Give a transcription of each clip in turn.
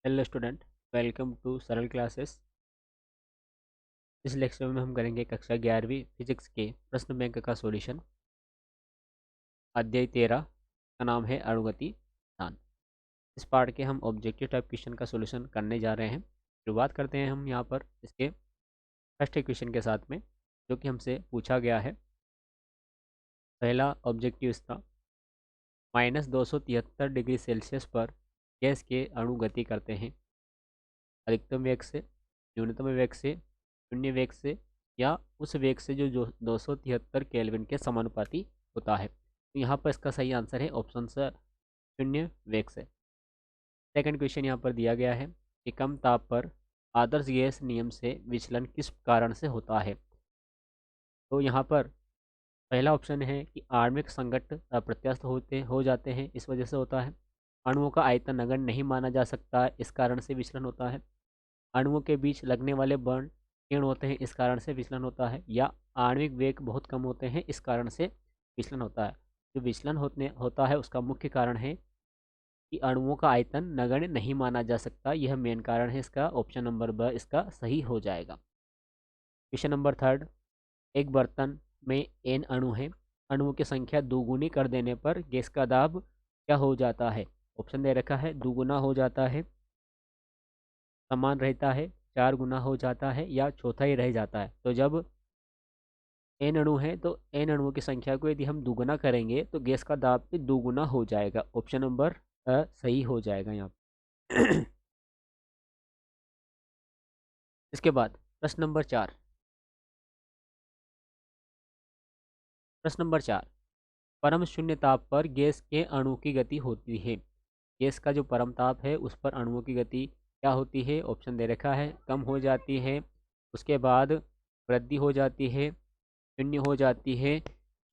Hello student, welcome to सरल classes. इस lecture में हम करेंगे कक्षा 11वीं फिजिक्स के प्रश्न बैंक का सॉल्यूशन। अध्याय 13 का नाम है अणुगति सिद्धांत। इस पार्ट के हम ऑब्जेक्टिव टाइप क्वेश्चन का सॉल्यूशन करने जा रहे हैं। शुरुआत करते हैं हम यहाँ पर इसके फर्स्ट क्वेश्चन के साथ में, जो कि हमसे पूछा गया है। पहला ऑब्जेक्टिव इसका -273 डिग्री सेल्सियस पर गैस के अणु गति करते हैं। अधिकतम वेग से, न्यूनतम वेग से, शून्य वेग से या उस वेग से जो 273 केल्विन के समानुपाती होता है। तो यहाँ पर इसका सही आंसर है ऑप्शन से शून्य वेग से। सेकंड क्वेश्चन यहाँ पर दिया गया है कि कम ताप पर आदर्श गैस नियम से विचलन किस कारण से होता है। तो यहाँ पर पहला ऑप्शन है कि आणविक संघट्ट अप्रत्यास्थ हो जाते हैं, इस वजह से होता है। अणुओं का आयतन नगण्य नहीं माना जा सकता, इस कारण से विचलन होता है। अणुओं के बीच लगने वाले बॉन्ड क्षीण होते हैं, इस कारण से विचलन होता है। या आणविक वेग बहुत कम होते हैं, इस कारण से विचलन होता है। जो विचलन होता है उसका मुख्य कारण है कि अणुओं का आयतन नगण्य नहीं माना जा सकता, यह मेन कारण है इसका। ऑप्शन नंबर ब इसका सही हो जाएगा। क्वेश्चन नंबर थर्ड, एक बर्तन में n अणु हैं। अणुओं की संख्या दोगुनी कर देने पर गैस का दाब क्या हो जाता है। ऑप्शन दे रखा है, दुगुना हो जाता है, समान रहता है, 4 गुना हो जाता है या चौथा ही रह जाता है। तो जब n अणु है तो n अणुओं की संख्या को यदि हम दुगुना करेंगे तो गैस का दाब भी दुगुना हो जाएगा। ऑप्शन नंबर सही हो जाएगा यहाँ पर। इसके बाद प्रश्न नंबर 4। प्रश्न नंबर 4, परम शून्य ताप पर गैस के अणु की गति होती है। गैस का जो परम ताप है उस पर अणुओं की गति क्या होती है। ऑप्शन दे रखा है, कम हो जाती है, उसके बाद वृद्धि हो जाती है, शून्य हो जाती है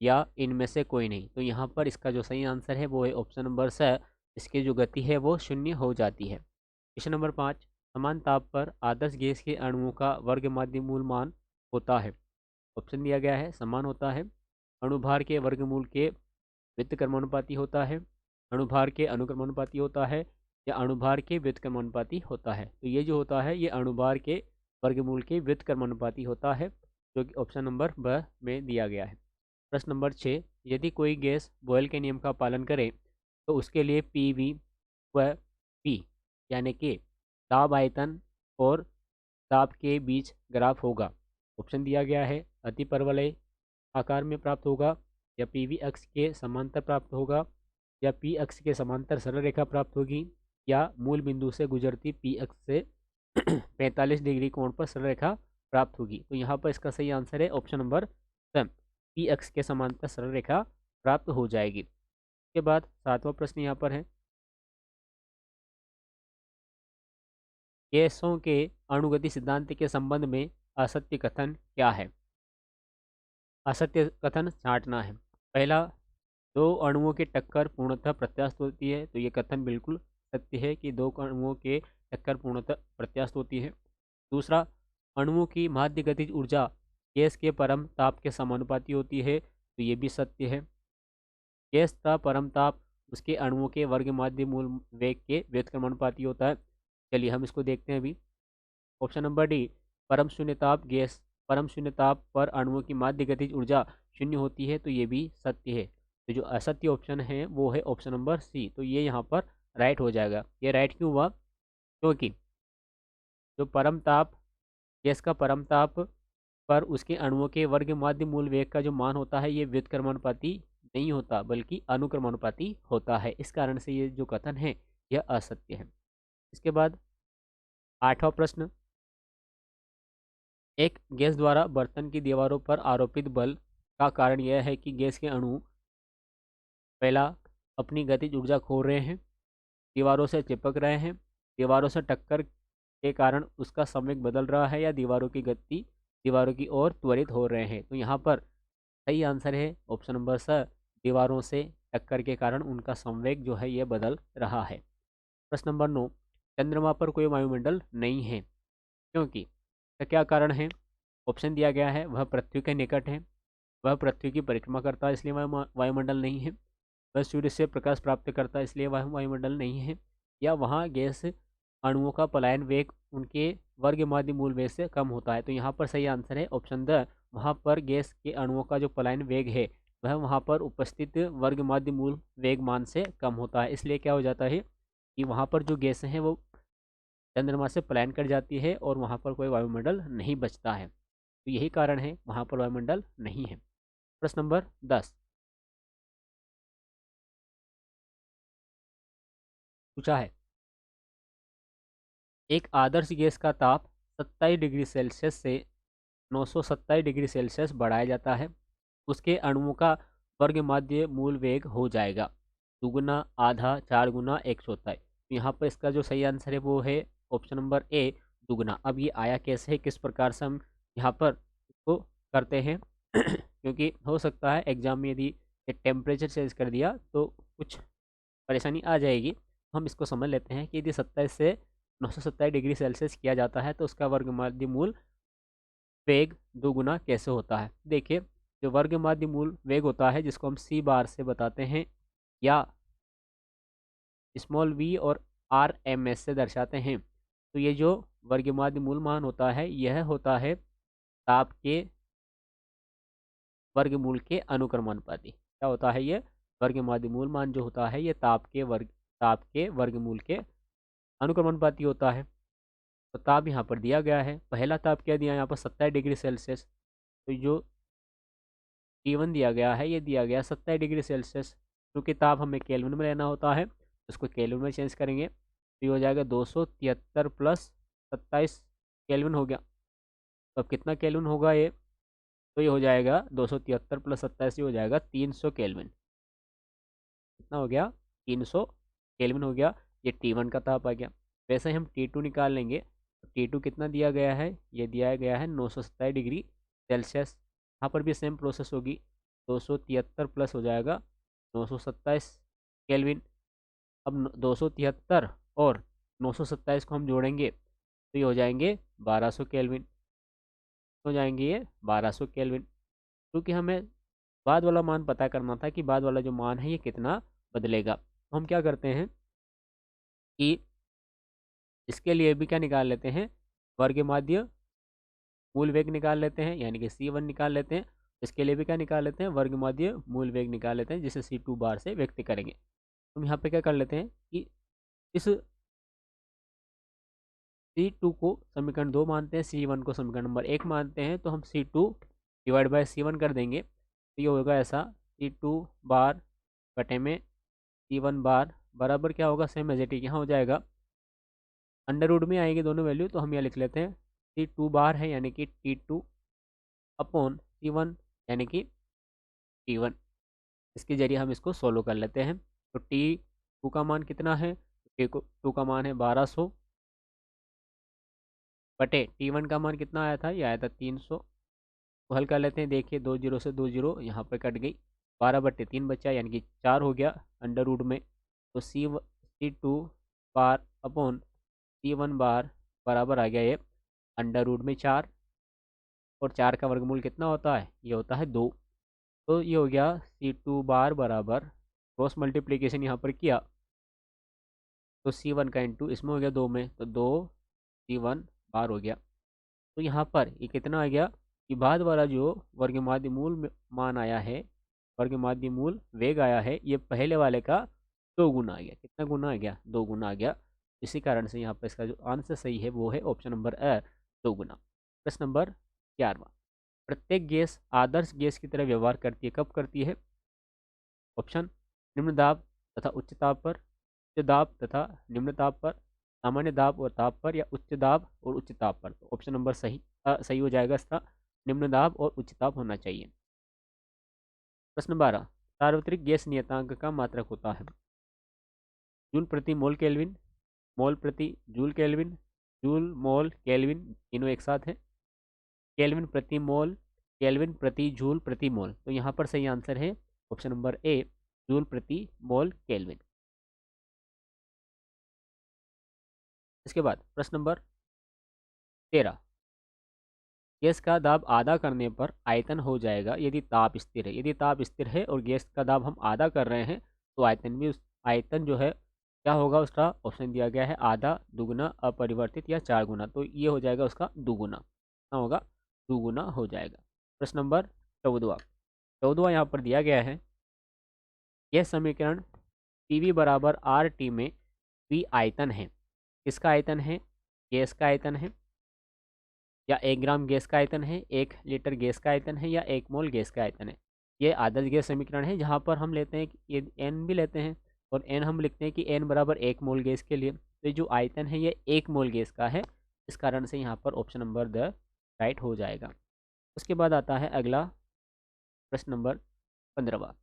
या इनमें से कोई नहीं। तो यहाँ पर इसका जो सही आंसर है वो है ऑप्शन नंबर स, इसकी जो गति है वो शून्य हो जाती है। क्वेश्चन नंबर 5, समान ताप पर आदर्श गैस के अणुओं का वर्ग माध्य मूल मान होता है। ऑप्शन दिया गया है, समान होता है, अणुभार के वर्गमूल के व्युत्क्रमानुपाती होता है, अणुभार के अनुक्रमानुपाती होता है या अणुभार के व्युत्क्रमानुपाती होता है। तो ये जो होता है ये अणुभार के वर्गमूल के व्युत्क्रमानुपाती होता है, जो कि ऑप्शन नंबर ब में दिया गया है। प्रश्न नंबर 6, यदि कोई गैस बॉयल के नियम का पालन करे तो उसके लिए PV व P यानी कि दाब आयतन और दाब के बीच ग्राफ होगा। ऑप्शन दिया गया है, अति परवलय आकार में प्राप्त होगा, या PV अक्ष के समांतर प्राप्त होगा, या P अक्ष के समांतर सरल रेखा प्राप्त होगी, या मूल बिंदु से गुजरती P अक्ष से 45 डिग्री कोण पर सरल रेखा प्राप्त होगी। तो यहाँ पर इसका सही आंसर है ऑप्शन नंबर स, P अक्ष के समांतर सरल रेखा प्राप्त हो जाएगी। इसके बाद 7वां प्रश्न यहाँ पर है, गैसों के अणुगति सिद्धांत के संबंध में असत्य कथन क्या है। असत्य कथन छांटना है। पहला, दो अणुओं की टक्कर पूर्णतः प्रत्यास्थ होती है। तो ये कथन बिल्कुल सत्य है कि दो अणुओं के टक्कर पूर्णतः प्रत्यास्थ होती है। दूसरा, अणुओं की माध्य गतिज ऊर्जा गैस के परम ताप के समानुपाती होती है। तो ये भी सत्य है। गैस का परम ताप उसके अणुओं के वर्ग माध्य मूल वेग के व्युत्क्रमानुपाती होता है। चलिए हम इसको देखते हैं अभी। ऑप्शन नंबर डी, परम शून्य ताप गैस परम शून्य ताप पर अणुओं की माध्य गतिज ऊर्जा शून्य होती है। तो ये भी सत्य है। तो जो असत्य ऑप्शन है वो है ऑप्शन नंबर सी। तो ये यहाँ पर राइट हो जाएगा। ये राइट क्यों हुआ, क्योंकि जो परम ताप गैस का परम ताप पर उसके अणुओं के वर्ग माध्य मूल वेग का जो मान होता है ये व्युत्क्रमानुपाती नहीं होता बल्कि अनुक्रमानुपाती होता है। इस कारण से ये जो कथन है यह असत्य है। इसके बाद 8वां प्रश्न, एक गैस द्वारा बर्तन की दीवारों पर आरोपित बल का कारण यह है कि गैस के अणु पहला अपनी गतिज ऊर्जा खो रहे हैं, दीवारों से चिपक रहे हैं, दीवारों से टक्कर के कारण उसका संवेग बदल रहा है, या दीवारों की गति दीवारों की ओर त्वरित हो रहे हैं। तो यहाँ पर सही आंसर है ऑप्शन नंबर स, दीवारों से टक्कर के कारण उनका संवेग जो है यह बदल रहा है। प्रश्न नंबर 9, चंद्रमा पर कोई वायुमंडल नहीं है क्योंकि, इसका क्या कारण है। ऑप्शन दिया गया है, वह पृथ्वी के निकट है, वह पृथ्वी की परिक्रमा करता है इसलिए वह वायुमंडल नहीं है, वह सूर्य से प्रकाश प्राप्त करता है इसलिए वह वायुमंडल नहीं है, या वहाँ गैस अणुओं का पलायन वेग उनके वर्गमाध्य मूल वेग से कम होता है। तो यहाँ पर सही आंसर है ऑप्शन द। वहाँ पर गैस के अणुओं का जो पलायन वेग है वह वहाँ पर उपस्थित वर्गमाध्य मूल वेग मान से कम होता है। इसलिए क्या हो जाता है कि वहाँ पर जो गैसें हैं वो चंद्रमा से पलायन कर जाती है और वहाँ पर कोई वायुमंडल नहीं बचता है। तो यही कारण है वहाँ पर वायुमंडल नहीं है। प्रश्न नंबर 10 पूछा है, एक आदर्श गैस का ताप 27 डिग्री सेल्सियस से 927 डिग्री सेल्सियस बढ़ाया जाता है। उसके अणुओं का वर्गमाध्य मूल वेग हो जाएगा दुगुना, आधा, 4 गुना, 1/100। तो यहाँ पर इसका जो सही आंसर है वो है ऑप्शन नंबर ए, दुगुना। अब ये आया कैसे है, किस प्रकार से हम यहाँ पर इसको करते हैं क्योंकि हो सकता है एग्जाम में यदि टेम्परेचर चेंज कर दिया तो कुछ परेशानी आ जाएगी। हम इसको समझ लेते हैं कि यदि 27 से 927 डिग्री सेल्सियस किया जाता है तो उसका वर्गमाध्य मूल वेग दोगुना कैसे होता है। देखिए, जो वर्गमाध्य मूल वेग होता है जिसको हम सी बार से बताते हैं या स्मॉल वी और आर एम एस से दर्शाते हैं, तो ये जो वर्गमाध्य मूल मान होता है यह होता है ताप के वर्गमूल के अनुक्रमानुपाती। क्या होता है ये, वर्गमाध्य मूल मान जो होता है ये ताप के वर्गमूल के अनुक्रमानुपाती होता है। तो ताप यहाँ पर दिया गया है, पहला ताप क्या दिया यहाँ पर 27 डिग्री सेल्सियस। तो जो T1 दिया गया है ये दिया गया 27 डिग्री सेल्सियस। क्योंकि ताप हमें केल्विन में लेना होता है तो उसको केल्विन में चेंज करेंगे तो ये हो जाएगा 273 प्लस 27 केल्विन हो गया। तो अब कितना केल्विन होगा ये, तो ये हो जाएगा 273 प्लस 27 ये हो जाएगा 300 केल्विन। कितना हो गया, 300 केल्विन हो गया। ये T1 का ताप आ गया। वैसे ही हम T2 निकाल लेंगे तो T2 कितना दिया गया है, ये दिया गया है 927 डिग्री सेल्सियस। यहाँ पर भी सेम प्रोसेस होगी, 273 प्लस हो जाएगा 927 केल्विन। अब 273 और 927 को हम जोड़ेंगे तो ये हो जाएंगे 1200 केल्विन। हो जाएंगे ये 1200 केल्विन। क्योंकि हमें बाद वाला मान पता करना था कि बाद वाला जो मान है ये कितना बदलेगा, तो हम क्या करते हैं कि इसके लिए भी क्या निकाल लेते हैं, वर्गमाध्य मूल वेग निकाल लेते हैं, यानी कि C1 निकाल लेते हैं। इसके लिए भी क्या निकाल लेते हैं, वर्गमाध्य मूल वेग निकाल लेते हैं, जिसे C2 बार से व्यक्त करेंगे। हम यहाँ पे क्या कर लेते हैं कि इस C2 को समीकरण 2 मानते हैं, C1 को समीकरण नंबर 1 मानते हैं, तो हम C2 डिवाइड बाय C1 कर देंगे। तो ये होगा ऐसा, C2 बार बटे में C1 बार बराबर क्या होगा, सेम एज इट इज यहाँ हो जाएगा, अंडर रूट में आएगी दोनों वैल्यू, तो हम यहाँ लिख लेते हैं C2 बार है यानी कि T2 अपॉन C1 यानी कि T1। इसके जरिए हम इसको सोल्व कर लेते हैं। तो T2 का मान कितना है, T2 का मान है 1200 बटे T1 का मान कितना आया था, ये आया था 300। तो हल कर लेते हैं, देखिए 2 जीरो से 2 जीरो यहाँ पर कट गई, 12/3 बचा यानी कि 4 हो गया अंडर रूट में। तो C2 बार अपॉन C1 बार बराबर आ गया ये अंडर रूट में 4, और 4 का वर्गमूल कितना होता है, ये होता है 2। तो ये हो गया C2 बार बराबर, क्रॉस मल्टीप्लीकेशन यहाँ पर किया तो C1 का इंटू इसमें हो गया 2 में, तो 2 C1 बार हो गया। तो यहाँ पर ये कितना आ गया कि बाद वाला जो वर्गमाध्य मूल मान आया है, वर्गमाध्य मूल वेग आया है, ये पहले वाले का 2 गुना आ गया। कितना गुना आ गया, 2 गुना आ गया। इसी कारण से यहाँ पर इसका जो आंसर सही है वो है ऑप्शन नंबर ए, 2 गुना। प्रश्न नंबर 11, प्रत्येक गैस आदर्श गैस की तरह व्यवहार करती है, कब करती है। ऑप्शन, निम्न दाब तथा उच्च ताप पर, उच्च दाब तथा निम्न ताप पर, सामान्य दाब और ताप पर, या उच्च दाब और उच्च ताप पर। तो ऑप्शन नंबर सही हो जाएगा इसका, निम्न दाब और उच्च ताप होना चाहिए। प्रश्न 12, सार्वत्रिक गैस नियतांक का मात्रक होता है जूल प्रति मोल केल्विन, मोल प्रति joule kelvin, joule mole kelvin तीनों एक साथ है, केल्विन प्रति मोल, केल्विन प्रति जूल प्रति मोल। तो यहाँ पर सही आंसर है ऑप्शन नंबर ए, जूल प्रति मोल केल्विन। इसके बाद प्रश्न नंबर 13, गैस का दाब आधा करने पर आयतन हो जाएगा यदि ताप स्थिर है। यदि ताप स्थिर है और गैस का दाब हम आधा कर रहे हैं तो आयतन जो है क्या होगा उसका? ऑप्शन दिया गया है आधा, दुगुना, अपरिवर्तित या 4 गुना। तो ये हो जाएगा उसका दुगुना। क्या होगा? दुगुना हो जाएगा। प्रश्न नंबर 14। 14 यहाँ पर दिया गया है, यह समीकरण पीवी बराबर आर टी में वी आयतन है। किसका आयतन है? गैस का आयतन है, या 1 ग्राम गैस का आयतन है, 1 लीटर गैस का आयतन है, या 1 मोल गैस का आयतन है। ये आदर्श गैस समीकरण है, जहाँ पर हम लेते हैं कि ये एन भी लेते हैं, और एन हम लिखते हैं कि एन बराबर 1 मोल गैस के लिए। तो ये जो आयतन है ये 1 मोल गैस का है, इस कारण से यहाँ पर ऑप्शन नंबर द राइट हो जाएगा। उसके बाद आता है अगला प्रश्न नंबर 15।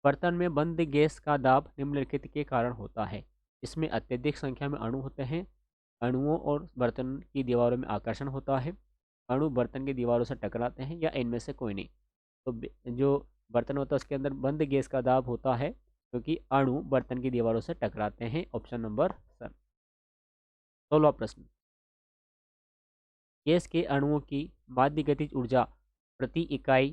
बर्तन में बंद गैस का दाब निम्नलिखित के कारण होता है। इसमें अत्यधिक संख्या में अणु होते हैं, अणुओं और बर्तन की दीवारों में आकर्षण होता है, अणु बर्तन की दीवारों से टकराते हैं, या इनमें से कोई नहीं। तो जो बर्तन होता है उसके अंदर बंद गैस का दाब होता है, क्योंकि अणु बर्तन की दीवारों से टकराते हैं। Option number sir. 16वां प्रश्न, गैस के अणुओं की माध्य गतिज ऊर्जा प्रति इकाई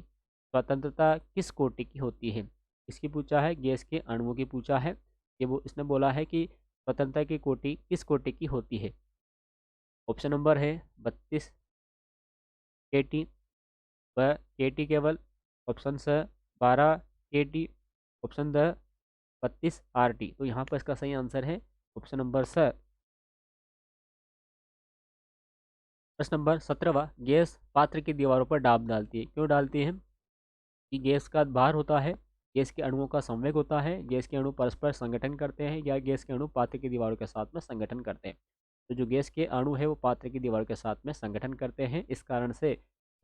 स्वतंत्रता किस कोटि की होती है? इसकी पूछा है, गैस के अणुओं की पूछा है। ये वो इसने बोला है कि स्वतंत्रता की कोटि किस कोटि की होती है। ऑप्शन नंबर है 32 के टी, व के टी केवल, ऑप्शन स 12 के T, option the 32 R T. तो यहाँ पर इसका सही आंसर है ऑप्शन नंबर स। प्रश्न नंबर 17वां, गैस पात्र की दीवारों पर दाब डालती है। क्यों डालती है? कि गैस का भार होता है, गैस के अणुओं का संवेग होता है, गैस के अणु परस्पर संगठन करते हैं, या गैस के अणु पात्र की दीवारों के साथ में संगठन करते हैं। तो जो गैस के अणु है वो पात्र की दीवारों के साथ में संगठन करते हैं, इस कारण से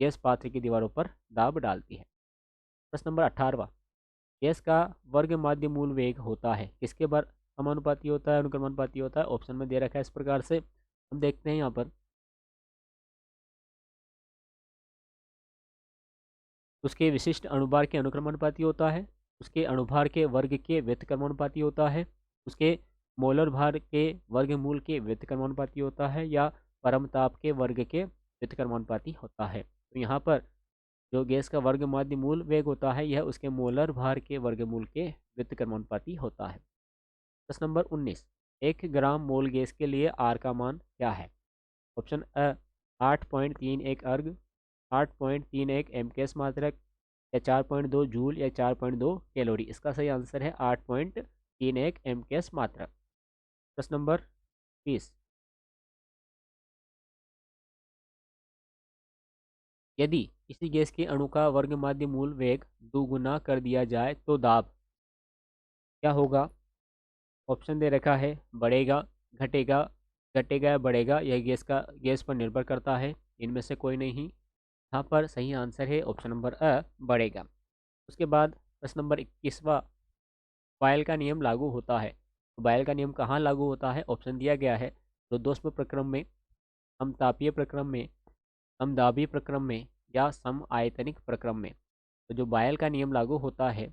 गैस पात्र की दीवारों पर दाब डालती है। प्रश्न नंबर 18वां, गैस का वर्ग माध्य मूल वेग होता है, किसके समानुपाती होता है, अनुक्रमानुपाती होता है? ऑप्शन में दे रखा है इस प्रकार से, हम देखते हैं यहाँ पर। उसके विशिष्ट अणुभार के अनुक्रमानुपाती होता है, उसके अणुभार के वर्ग के व्युत्क्रमानुपाती होता है, उसके मोलर भार के वर्गमूल के व्युत्क्रमानुपाती होता है, या परमताप के वर्ग के व्युत्क्रमानुपाती होता है। तो यहाँ पर जो गैस का वर्ग माध्य मूल वेग होता है यह उसके मोलर भार के वर्गमूल के व्युत्क्रमानुपाती होता है। प्रश्न नंबर 19, 1 ग्राम मोल गैस के लिए आर का मान क्या है? ऑप्शन अ 8.31 अर्ग, 8.31 एमकेएस मात्रक, या 4.2 जूल, या 4.2 कैलोरी। इसका सही आंसर है 8.31 एमकेएस मात्रक। प्रश्न नंबर 20, यदि किसी गैस के अणु का वर्ग माध्य मूल वेग दोगुना कर दिया जाए तो दाब क्या होगा? ऑप्शन दे रखा है, बढ़ेगा, घटेगा, घटेगा या बढ़ेगा। यह गैस पर निर्भर करता है, इनमें से कोई नहीं। यहाँ पर सही आंसर है ऑप्शन नंबर अ, बढ़ेगा। उसके बाद प्रश्न नंबर 21वां, बायल का नियम लागू होता है। तो बायल का नियम कहाँ लागू होता है? ऑप्शन दिया गया है, रुद्धोष्म प्रक्रम में, समतापीय प्रक्रम में, समदाबी प्रक्रम में, या सम आयतनिक प्रक्रम में। तो जो बायल का नियम लागू होता है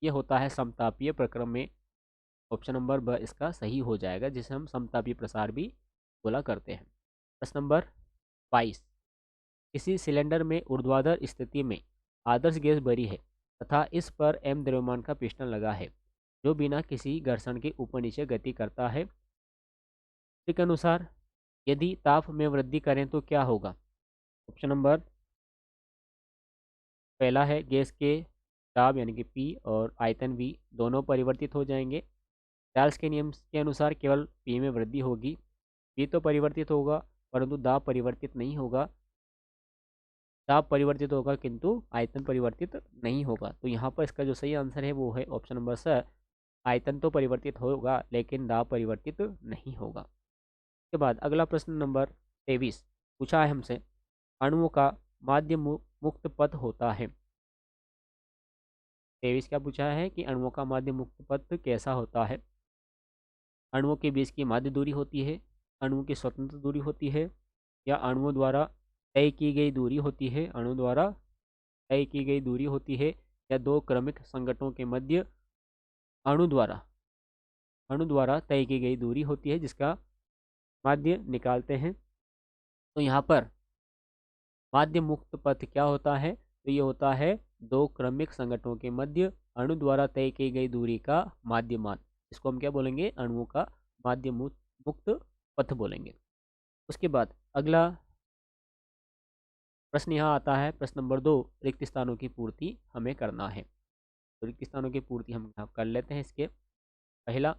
ये होता है समतापीय प्रक्रम में। ऑप्शन नंबर ब इसका सही हो जाएगा, जिसे हम समतापी प्रसार भी बोला करते हैं। प्रश्न नंबर 22, किसी सिलेंडर में ऊर्ध्वाधर स्थिति में आदर्श गैस भरी है तथा इस पर एम द्रव्यमान का पिस्टन लगा है, जो बिना किसी घर्षण के ऊपर नीचे गति करता है। इसके अनुसार यदि ताप में वृद्धि करें तो क्या होगा? ऑप्शन नंबर पहला है, गैस के दाब यानी कि पी और आयतन वी दोनों परिवर्तित हो जाएंगे। चार्ल्स के नियम के अनुसार केवल पी में वृद्धि होगी, पी तो परिवर्तित होगा परंतु दाब परिवर्तित नहीं होगा, दाब परिवर्तित होगा किंतु आयतन परिवर्तित नहीं होगा। तो यहाँ पर इसका जो सही आंसर है वो है ऑप्शन नंबर स, आयतन तो परिवर्तित होगा लेकिन दाब परिवर्तित नहीं होगा। उसके बाद अगला प्रश्न नंबर 23 पूछा है हमसे, अणुओं का माध्य मुक्त पथ होता है। 23 क्या पूछा है कि अणुओं का माध्य मुक्त पथ कैसा होता है? अणुओं के बीच की माध्य दूरी होती है, अणुओं की स्वतंत्र दूरी होती है, या अणुओं द्वारा तय की गई दूरी होती है, अणु द्वारा तय की गई दूरी होती है, या दो क्रमिक संगठनों के मध्य अणु द्वारा तय की गई दूरी होती है जिसका माध्य निकालते हैं। तो यहाँ पर माध्य मुक्त पथ क्या होता है? तो ये होता है दो क्रमिक संगठनों के मध्य अणु द्वारा तय की गई दूरी का माध्य मान। इसको हम क्या बोलेंगे, अणुओं का माध्य मुक्त पथ बोलेंगे। उसके बाद अगला प्रश्न यहाँ आता है, प्रश्न नंबर 2, रिक्त स्थानों की पूर्ति हमें करना है। तो रिक्त स्थानों की पूर्ति हम यहाँ कर लेते हैं। इसके पहला,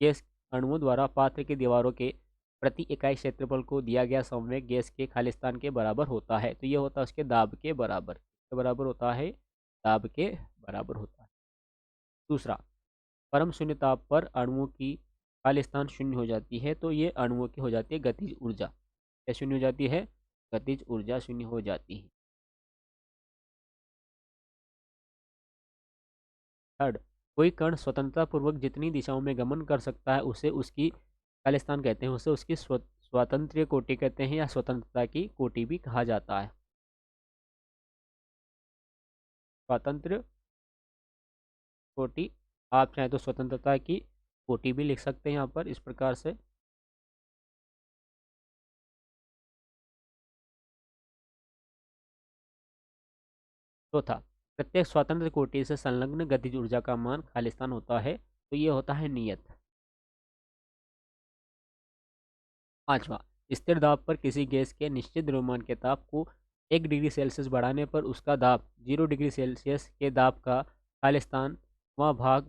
गैस अणुओं द्वारा पात्र की दीवारों के प्रति इकाई क्षेत्रफल को दिया गया संवेग गैस के खाली स्थान के बराबर होता है। तो ये होता है उसके दाब के बराबर, के बराबर होता है, दाब के बराबर होता है। दूसरा, परम शून्य ताप पर अणुओं की खाली स्थान शून्य हो जाती है, तो ये अणुओं की हो जाती है गतिज ऊर्जा। क्या शून्य हो जाती है, गतिज ऊर्जा शून्य हो जाती है। थर्ड, कोई कण स्वतंत्रता पूर्वक जितनी दिशाओं में गमन कर सकता है उसे उसकी खालिस्तान कहते हैं, उसे उसकी स्वातंत्र्य कोटि कहते हैं, या स्वतंत्रता की कोटि भी कहा जाता है। स्वातंत्र्य कोटि, आप चाहें तो स्वतंत्रता की कोटि भी लिख सकते हैं यहाँ पर इस प्रकार से। चौथा, प्रत्येक स्वतंत्र कोटि से संलग्न गतिज ऊर्जा का मान खालिस्तान होता है, तो ये होता है नियत। पांचवा, स्थिर दाब पर किसी गैस के निश्चित द्रव्यमान के ताप को 1 डिग्री सेल्सियस बढ़ाने पर उसका दाब 0 डिग्री सेल्सियस के दाब का खालिस्तान वह भाग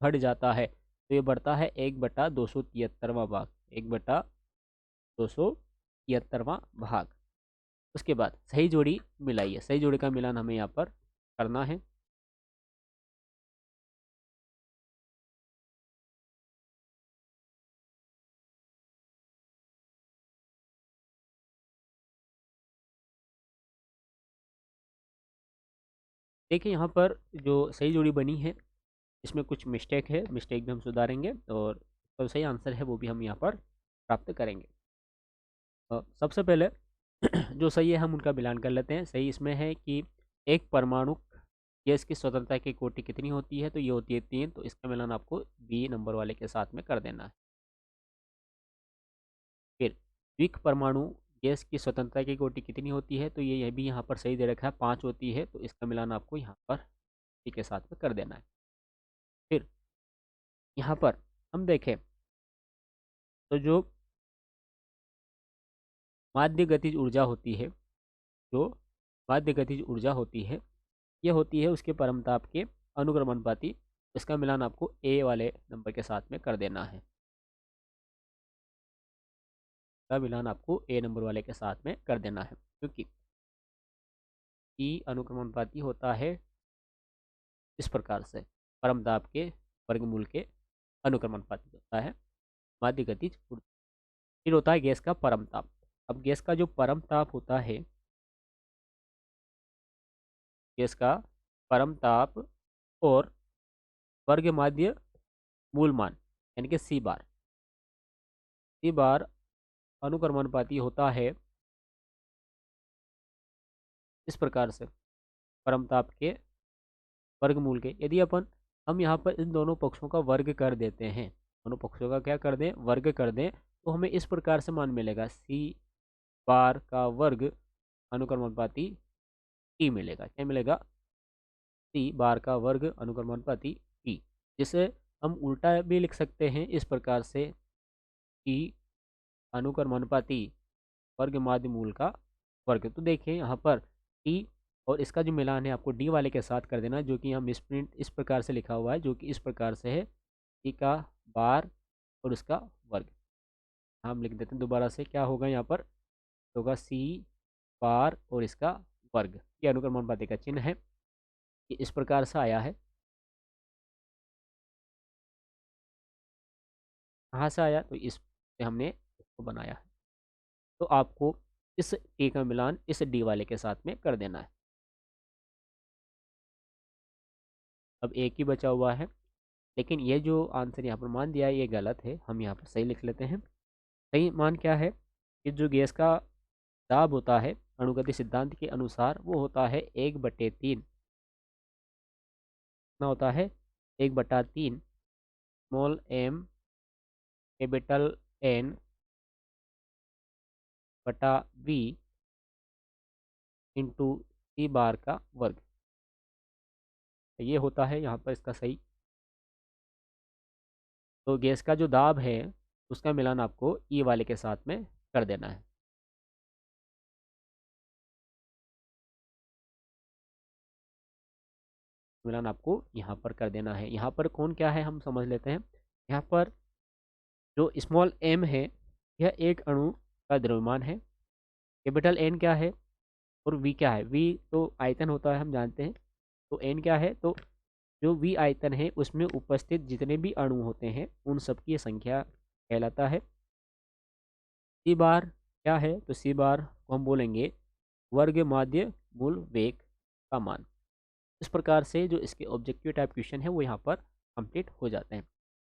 बढ़ जाता है। तो ये बढ़ता है 1/273वां भाग, 1/273वां भाग। उसके बाद सही जोड़ी मिलाइए, सही जोड़ी का मिलान हमें यहाँ पर करना है। देखिए यहाँ पर जो सही जोड़ी बनी है इसमें कुछ मिस्टेक है, मिस्टेक भी हम सुधारेंगे और जो सही आंसर है वो भी हम यहाँ पर प्राप्त करेंगे। सबसे पहले जो सही है हम उनका मिलान कर लेते हैं। सही इसमें है कि एक परमाणु गैस की स्वतंत्रता की कोटि कितनी होती है, तो ये होती है 3, तो इसका मिलान आपको बी नंबर वाले के साथ में कर देना है। फिर द्विक परमाणु गैस की स्वतंत्रता की कोटि कितनी होती है, तो ये भी यहाँ पर सही दे रखा है, 5 होती है, तो इसका मिलान आपको यहाँ पर सी के साथ में कर देना है। फिर यहाँ पर हम देखें तो जो माध्य गतिज ऊर्जा होती है, जो माध्य गतिज ऊर्जा होती है, ये होती है उसके परमताप के अनुक्रमणपाती। इसका मिलान आपको ए वाले नंबर के साथ में कर देना है। इसका मिलान आपको ए नंबर वाले के साथ में कर देना है, क्योंकि ई अनुक्रमणपाती होता है इस प्रकार से, परमताप के वर्गमूल के अनुक्रमणपाती होता है माध्य गतिज ऊर्जा। फिर होता है गैस का परमताप। अब गैस का जो परमताप होता है, गैस का परमताप और वर्ग माध्य मूल मान यानी कि सी बार अनुक्रमणपाती होता है इस प्रकार से, परमताप के वर्गमूल के। यदि अपन हम यहाँ पर इन दोनों पक्षों का वर्ग कर देते हैं, दोनों पक्षों का क्या कर दें, वर्ग कर दें, तो हमें इस प्रकार से मान मिलेगा, सी बार का वर्ग अनुक्रमणपाती टी मिलेगा। क्या मिलेगा, सी बार का वर्ग अनुक्रमणपाती टी, जिसे हम उल्टा भी लिख सकते हैं इस प्रकार से, टी अनुक्रमणपाती वर्ग माध्य मूल का वर्ग। तो देखिए यहाँ पर टी और इसका जो मिलान है आपको डी वाले के साथ कर देना है, जो कि यहाँ मिसप्रिंट इस प्रकार से लिखा हुआ है, जो कि इस प्रकार से है, टी का बार और इसका वर्ग। हम लिख देते हैं दोबारा से, क्या होगा यहाँ पर, होगा सी बार और इसका वर्ग। ये अनुक्रमणपाती का चिन्ह है, ये इस प्रकार से आया है। कहाँ से आया, तो इस से हमने इसको बनाया है। तो आपको इस टी का मिलान इस डी वाले के साथ में कर देना है। अब एक ही बचा हुआ है, लेकिन ये जो आंसर यहाँ पर मान दिया है ये गलत है, हम यहाँ पर सही लिख लेते हैं। सही मान क्या है, कि जो गैस का दाब होता है अणुगति सिद्धांत के अनुसार वो होता है 1/3, कितना होता है, 1/3 स्मॉल एम कैपिटल एन बटा वी इंटू सी बार का वर्ग। ये होता है यहाँ पर इसका सही तो गैस का जो दाब है उसका मिलान आपको ई वाले के साथ में कर देना है। मिलान आपको यहाँ पर कर देना है। यहाँ पर कौन क्या है हम समझ लेते हैं। यहाँ पर जो स्मॉल एम है यह एक अणु का द्रव्यमान है। कैपिटल एन क्या है और वी क्या है। वी तो आयतन होता है हम जानते हैं। तो एन क्या है, तो जो वी आयतन है उसमें उपस्थित जितने भी अणु होते हैं उन सब की संख्या कहलाता है। सी बार क्या है, तो सी बार को हम बोलेंगे वर्ग माध्य मूल वेग का मान। इस प्रकार से जो इसके ऑब्जेक्टिव टाइप क्वेश्चन है वो यहाँ पर कंप्लीट हो जाते हैं।